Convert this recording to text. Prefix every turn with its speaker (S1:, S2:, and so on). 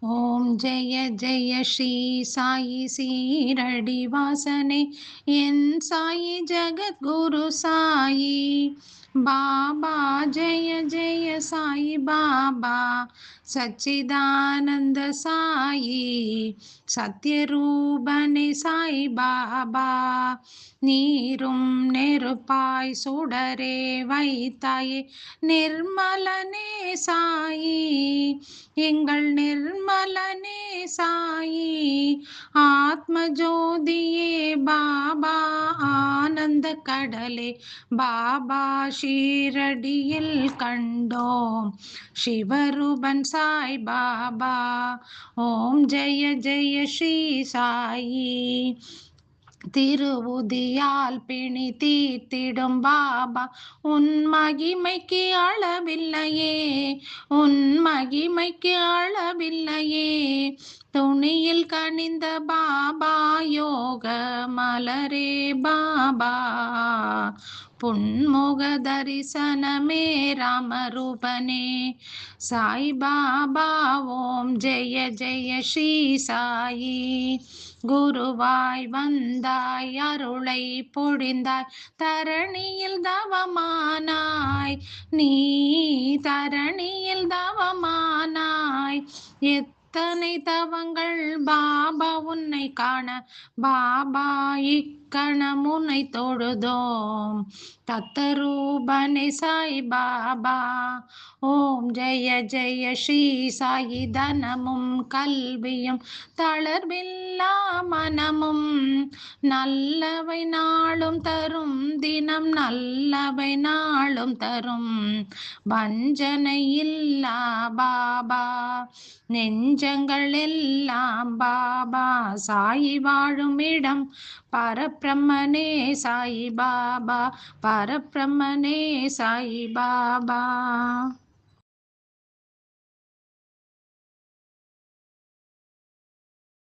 S1: ஓம் ஜெய ஜெய ஸ்ரீ சாயி சீரடி வாசனே என் சாயி ஜகத்குரு சாயி பாபா ஜெய ஜெய சாயி பாபா சச்சிதானந்த சாயி சத்யரூபனே சாயி பாபா நீரும் நெருப்பாய் சுடரே வைத்தாயே நிர்மலனே சாயி எங்கள் நிர்மலனே சாயி ஆத்ம ஜோதியே பாபா ஆனந்த கடலே பாபா ஷீரடியில் கண்டோம் சிவரூபன் சாய் பாபா ஓம் ஜெய ஜெய ஸ்ரீ சாயி திருவுதியால் பிணி தீர்த்திடும் பாபா உன் மகிமைக்கு அளவில்லையே, உன் மகிமைக்கு அளவில்லையே. துணியில் கனிந்த பாபா யோக மலரே பாபா புன்முக தரிசனமே ராமரூபனே சாய் பாபா ஓம் ஜெய ஜெய ஸ்ரீ சாயி குருவாய் வந்தாய் அருளை பொழிந்தாய் தரணியில் தவமானாய் நீ தரணியில் தவமானாய் எத்தனை தவங்கள் பாபா உன்னை காண பாபா இக்கணம் உன்னை தொழுதோம் தத்தரூபனே சாய் பாபா ஓம் ஜெய ஜெய ஸ்ரீ சாயி தனமும் கல்வியும் தளர்வில்லா மனமும் நல்லவை நாளும் தரும் தினம் நல்லவை நாளும் தரும் வஞ்சனை இல்லா பாபா நெஞ்சங்கள் எல்லாம் பாபா சாயி வாழும் இடம் பரபிரம்மனே சாயி பாபா பரபிரம்மனே சாயி பாபா.